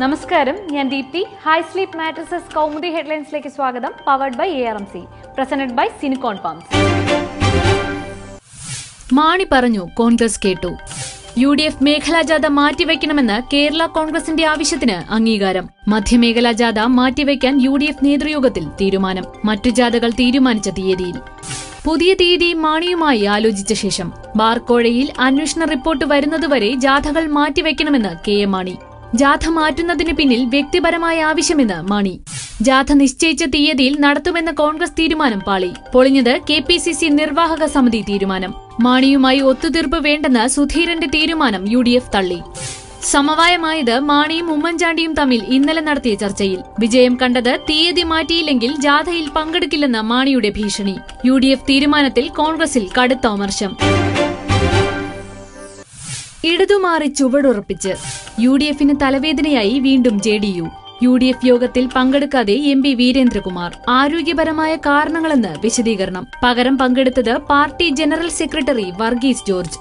നമസ്കാരം, ഞാൻ Deepthi. Hi sleep mattresses Kaumudi ഹെഡ്ലൈൻസിലേക്ക് സ്വാഗതം. Powered by ARMC, presented by Cinicon pumps. Mani പറഞ്ഞു, കോൺഗ്രസ് കേട്ടു. UDF മേഖലാ ജാഥ മാറ്റിവെക്കണമെന്ന് കേരള കോൺഗ്രസിന്റെ ആവശ്യത്തിന് അംഗീകാരം. മധ്യമേഖലാ ജാഥ മാറ്റിവെക്കാൻ UDF നേതൃയോഗത്തിൽ തീരുമാനം. മറ്റു ജാഥകൾ തീരുമാനിച്ച തീയതിയിൽ. പുതിയ തീയതി മാണിയുമായി ആലോചിച്ച ശേഷം ബാർക്കോഴയിൽ അന്വേഷണ റിപ്പോർട്ട് വരുന്നതുവരെ ജാഥകൾ മാറ്റിവെക്കണമെന്ന് KM മാണി. ജാഥ മാറ്റുന്നതിന് പിന്നിൽ വ്യക്തിപരമായ ആവശ്യമെന്ന് മാണി. ജാഥ നിശ്ചയിച്ച തീയതിയിൽ നടത്തുമെന്ന കോൺഗ്രസ് തീരുമാനം പാളി. പൊളിഞ്ഞത് KPCC നിർവാഹക സമിതി തീരുമാനം. മാണിയുമായി ഒത്തുതീർപ്പ് വേണ്ടെന്ന സുധീരന്റെ തീരുമാനം UDF തള്ളി. സമവായമായത് മാണിയും ഉമ്മൻചാണ്ടിയും തമ്മിൽ ഇന്നലെ നടത്തിയ ചർച്ചയിൽ. വിജയം കണ്ടത് തീയതി മാറ്റിയില്ലെങ്കിൽ ജാഥയിൽ പങ്കെടുക്കില്ലെന്ന മാണിയുടെ ഭീഷണി. UDF തീരുമാനത്തിൽ കോൺഗ്രസിൽ കടുത്ത അമർഷം. ഇടതുമാറി ചുവടുറപ്പിച്ച് UDFന് തലവേദനയായി വീണ്ടും JDU. UDF യോഗത്തിൽ പങ്കെടുക്കാതെ MP വീരേന്ദ്രകുമാർ. ആരോഗ്യപരമായ കാരണങ്ങളെന്ന് വിശദീകരണം. പകരം പങ്കെടുത്തത് party general secretary Varghese George.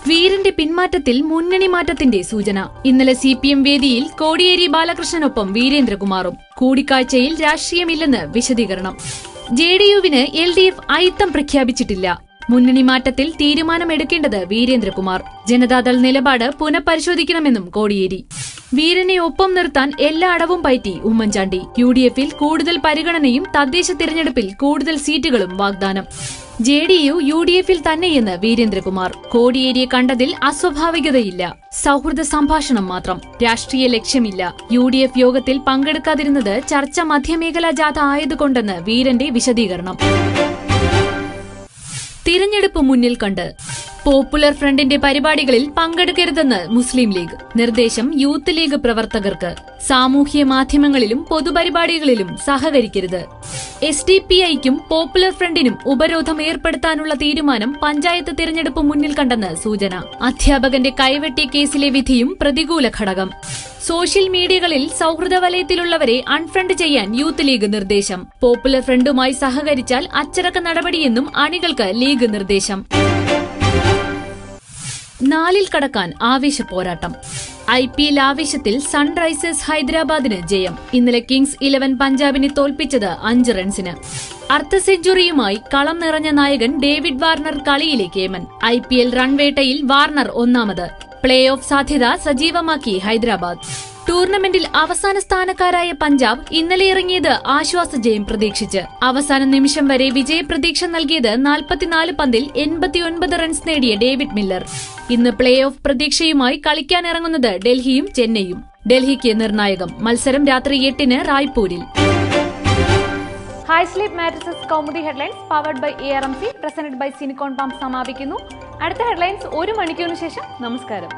വീരന്റെ പിന്മാറ്റത്തിൽ മുന്നണി മാറ്റത്തിന്റെ സൂചന. ഇന്നലെ CPM വേദിയിൽ കോടിയേരി ബാലകൃഷ്ണനൊപ്പം വീരേന്ദ്രകുമാറും. കൂടിക്കാഴ്ചയിൽ രാഷ്ട്രീയമില്ലെന്ന് വിശദീകരണം. JDUവിന് LDF അയിത്തം പ്രഖ്യാപിച്ചിട്ടില്ല. മുന്നണി മാറ്റത്തിൽ തീരുമാനമെടുക്കേണ്ടത് വീരേന്ദ്രകുമാർ. ജനതാദൾ നിലപാട് പുനഃപരിശോധിക്കണമെന്നും കോടിയേരി. വീരനെ ഒപ്പം നിർത്താൻ എല്ലാ അടവും പയറ്റി ഉമ്മൻചാണ്ടി. UDFൽ കൂടുതൽ പരിഗണനയും തദ്ദേശ തിരഞ്ഞെടുപ്പിൽ കൂടുതൽ സീറ്റുകളും വാഗ്ദാനം. JDU UDFൽ തന്നെയെന്ന് വീരേന്ദ്രകുമാർ. കോടിയേരിയെ കണ്ടതിൽ അസ്വാഭാവികതയില്ല, സൗഹൃദ സംഭാഷണം മാത്രം, രാഷ്ട്രീയ ലക്ഷ്യമില്ല. UDF യോഗത്തിൽ പങ്കെടുക്കാതിരുന്നത് ചർച്ച മധ്യമേഖലാ ജാഥ ആയതുകൊണ്ടെന്ന് വീരന്റെ വിശദീകരണം. തിരഞ്ഞെടുപ്പ് മുന്നിൽ കണ്ട് പോപ്പുലർ ഫ്രണ്ടിന്റെ പരിപാടികളിൽ പങ്കെടുക്കരുതെന്ന് മുസ്ലിം ലീഗ്. നിർദ്ദേശം യൂത്ത് ലീഗ് പ്രവർത്തകർക്ക്. സാമൂഹ്യ മാധ്യമങ്ങളിലും പൊതുപരിപാടികളിലും സഹകരിക്കരുത്. SDPIക്കും പോപ്പുലർ ഫ്രണ്ടിനും ഉപരോധം ഏർപ്പെടുത്താനുള്ള തീരുമാനം പഞ്ചായത്ത് തിരഞ്ഞെടുപ്പ് മുന്നിൽ കണ്ടെന്ന് സൂചന. അധ്യാപകന്റെ കൈവെട്ടിയ കേസിലെ വിധിയും പ്രതികൂല ഘടകം. സോഷ്യൽ മീഡിയകളിൽ സൗഹൃദ വലയത്തിലുള്ളവരെ അൺഫ്രണ്ട് ചെയ്യാൻ യൂത്ത് ലീഗ് നിർദ്ദേശം. പോപ്പുലർ ഫ്രണ്ടുമായി സഹകരിച്ചാൽ അച്ചടക്ക നടപടിയെന്നും അണികൾക്ക് ലീഗ് നിർദ്ദേശം. 4ൽ കടക്കാൻ ആവേശ പോരാട്ടം. IPL ആവേശത്തിൽ സൺറൈസേഴ്സ് ഹൈദരാബാദിന് ജയം. ഇന്നലെ കിങ്സ് 11 പഞ്ചാബിനെ തോൽപ്പിച്ചത് 5 റൺസിന്. അർദ്ധ സെഞ്ചുറിയുമായി കളം നിറഞ്ഞ നായകൻ ഡേവിഡ് വാർണർ കളിയിലെ കേമൻ. IPL റൺവേട്ടയിൽ വാർണർ ഒന്നാമത്. പ്ലേ ഓഫ് സാധ്യത സജീവമാക്കി ഹൈദരാബാദ്. ടൂർണമെന്റിൽ അവസാന സ്ഥാനക്കാരായ പഞ്ചാബ് ഇന്നലെ ഇറങ്ങിയത് ആശ്വാസ ജയം പ്രതീക്ഷിച്ച്. അവസാന നിമിഷം വരെ വിജയപ്രതീക്ഷ നൽകിയത് 44 പന്തിൽ 89 റൺസ് നേടിയ ഡേവിഡ് മില്ലർ. ഇന്ന് പ്ലേ ഓഫ് പ്രതീക്ഷയുമായി കളിക്കാനിറങ്ങുന്നത് ഡൽഹിയും ചെന്നൈയും. ഡൽഹിക്ക് നിർണായകം. മത്സരം രാത്രി 8-ന് റായ്പൂരിൽ. Hi sleep mattresses Kaumudi headlines powered by ARMC, presented by Cinicon pumps സമാപിക്കുന്നു. അടുത്ത ഹെഡ്ലൈൻസ് 1 മണിക്കൂറിന് ശേഷം. നമസ്കാരം.